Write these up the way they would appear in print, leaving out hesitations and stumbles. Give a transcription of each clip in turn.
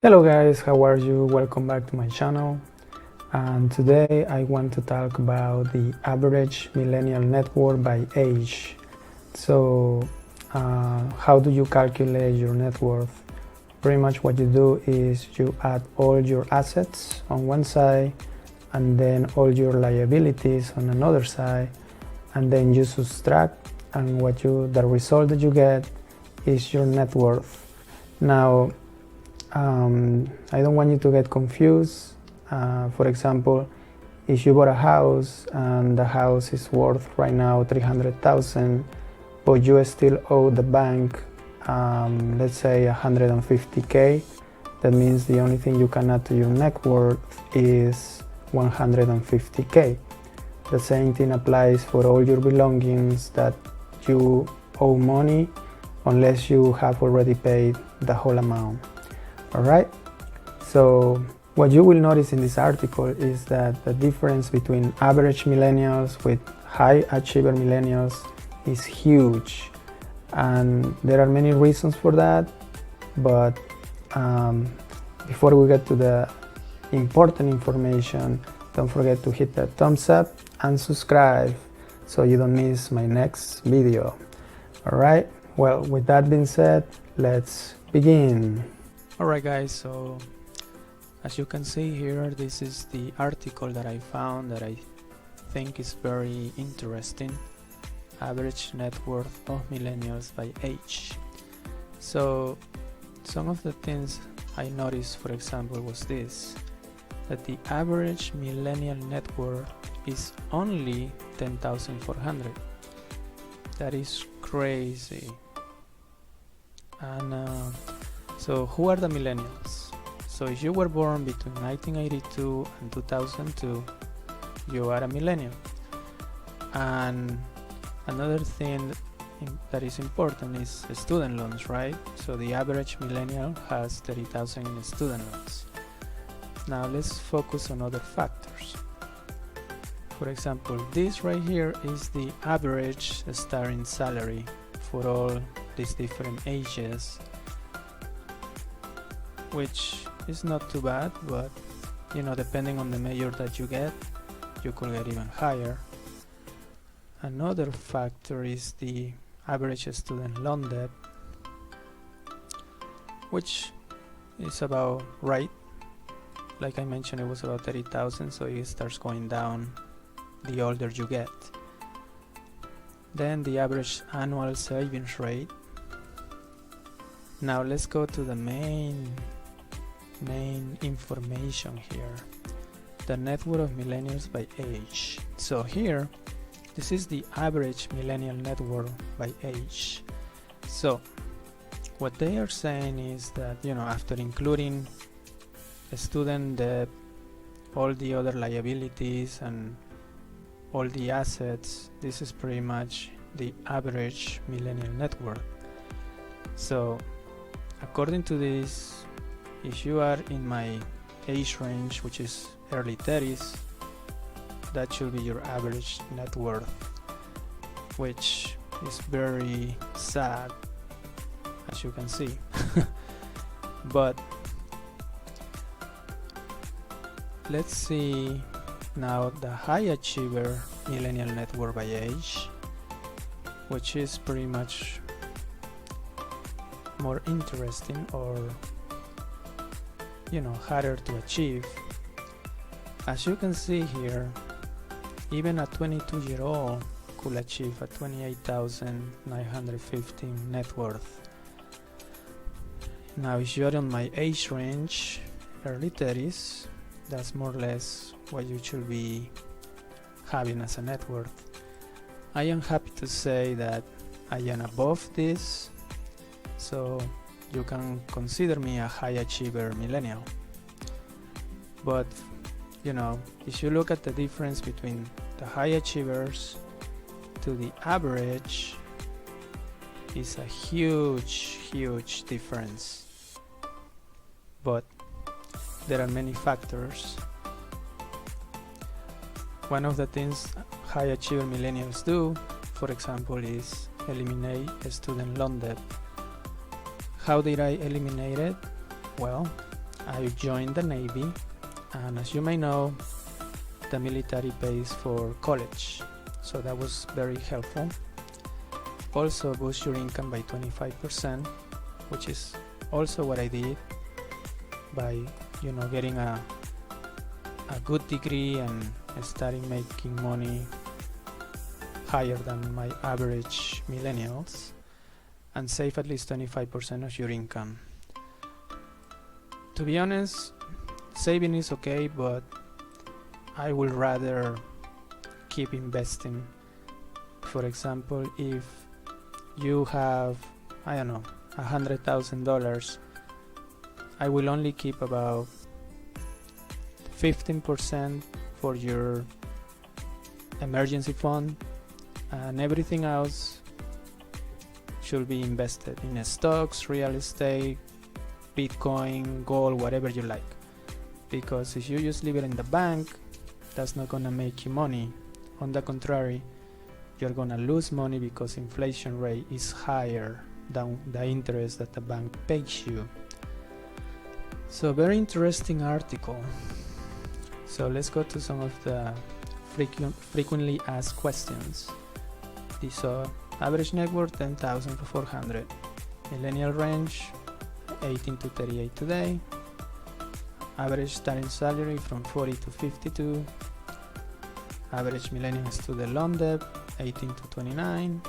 Hello guys, how are you? Welcome back to my channel. And today I want to talk about the average millennial net worth by age. So how do you calculate your net worth? Pretty much what you do is you add all your assets on one side and then all your liabilities on another side, and then you subtract, and the result that you get is your net worth. Now I don't want you to get confused. For example, if you bought a house and the house is worth right now 300,000, but you still owe the bank, let's say 150K, that means the only thing you can add to your net worth is 150K. The same thing applies for all your belongings that you owe money unless you have already paid the whole amount. Alright, so what you will notice in this article is that the difference between average millennials with high achiever millennials is huge, and there are many reasons for that, but before we get to the important information, don't forget to hit that thumbs up and subscribe so you don't miss my next video. Alright, well, with that being said, let's begin. Alright guys, so as you can see here, this is the article that I found that I think is very interesting. Average net worth of millennials by age. So some of the things I noticed, for example, was this, that the average millennial net worth is only 10,400. That is crazy. And so who are the millennials? So if you were born between 1982 and 2002, you are a millennial. And another thing that is important is student loans, right? So the average millennial has 30,000 in student loans. Now let's focus on other factors. For example, this right here is the average starting salary for all these different ages, which is not too bad, but you know, depending on the major that you get, you could get even higher. Another factor is the average student loan debt, which is about right. Like I mentioned, it was about 30,000, so it starts going down the older you get. Then the average annual savings rate. Now let's go to the main information here, the net worth of millennials by age. So here, this is the average millennial net worth by age. So what they are saying is that, you know, after including the student debt, all the other liabilities and all the assets, this is pretty much the average millennial net worth. So according to this, if you are in my age range, which is early 30s, that should be your average net worth, which is very sad, as you can see. But let's see now the high achiever millennial net worth by age, which is pretty much more interesting, or you know, harder to achieve. As you can see here, even a 22-year-old could achieve a 28,915 net worth. Now if you are on my age range, early 30s, that's more or less what you should be having as a net worth. I am happy to say that I am above this, so you can consider me a high achiever millennial. But you know, if you look at the difference between the high achievers to the average, is a huge difference. But there are many factors. One of the things high achiever millennials do, for example, is eliminate student loan debt. How did I eliminate it? Well, I joined the Navy, and as you may know, the military pays for college, so that was very helpful. Also boost your income by 25%, which is also what I did by getting a good degree and starting making money higher than my average millennials, and save at least 25% of your income. To be honest, saving is okay, but I would rather keep investing. For example, if you have, I don't know, $100,000, I will only keep about 15% for your emergency fund, and everything else should be invested in stocks, real estate, Bitcoin, gold, whatever you like. Because if you just leave it in the bank, that's not gonna make you money. On the contrary, you're gonna lose money because inflation rate is higher than the interest that the bank pays you. So very interesting article. So let's go to some of the frequently asked questions. These are average net worth 10,400, millennial range 18 to 38 today, average starting salary from 40 to 52, average millennial student loan debt 18 to 29.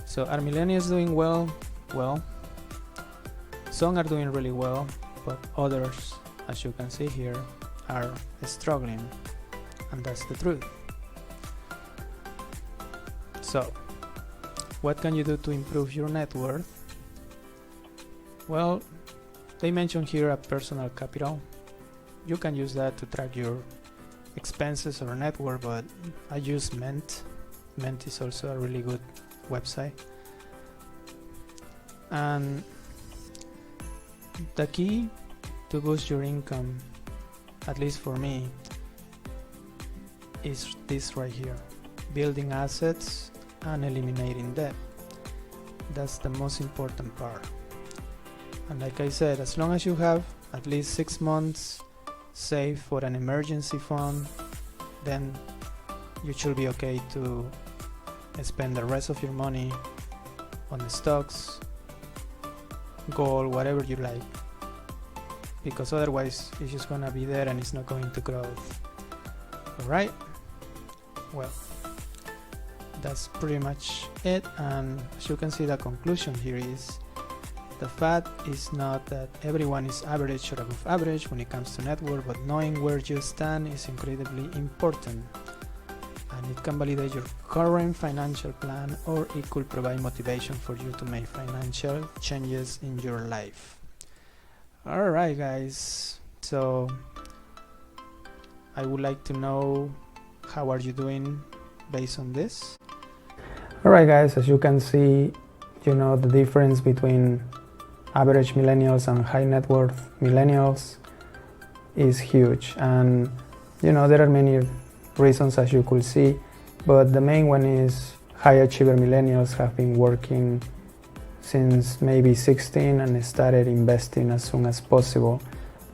So are millennials doing well? Well, some are doing really well, but others, as you can see here, are struggling, and that's the truth. So what can you do to improve your net worth? Well, they mention here a personal capital. You can use that to track your expenses or net worth, but I use Mint. Mint is also a really good website. And the key to boost your income, at least for me, is this right here: building assets and eliminating debt. That's the most important part. And like I said, as long as you have at least 6 months saved for an emergency fund, then you should be okay to spend the rest of your money on the stocks, gold, whatever you like, because otherwise it's just gonna be there and it's not going to grow. Alright, well, that's pretty much it. And as you can see, the conclusion here is the fact is not that everyone is average or above average when it comes to net worth, but knowing where you stand is incredibly important, and it can validate your current financial plan, or it could provide motivation for you to make financial changes in your life. Alright guys, so I would like to know, how are you doing based on this? Alright guys, as you can see, the difference between average millennials and high net worth millennials is huge, and there are many reasons, as you could see, but the main one is high achiever millennials have been working since maybe 16 and started investing as soon as possible.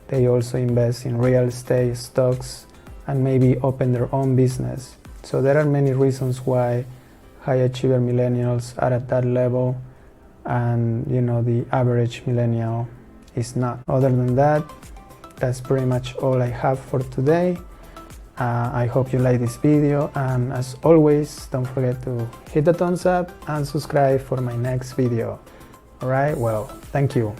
They also invest in real estate, stocks, and maybe open their own business. So there are many reasons why high achiever millennials are at that level, and the average millennial is not. Other than that, that's pretty much all I have for today. I hope you like this video, and as always, don't forget to hit the thumbs up and subscribe for my next video. Alright, well, thank you.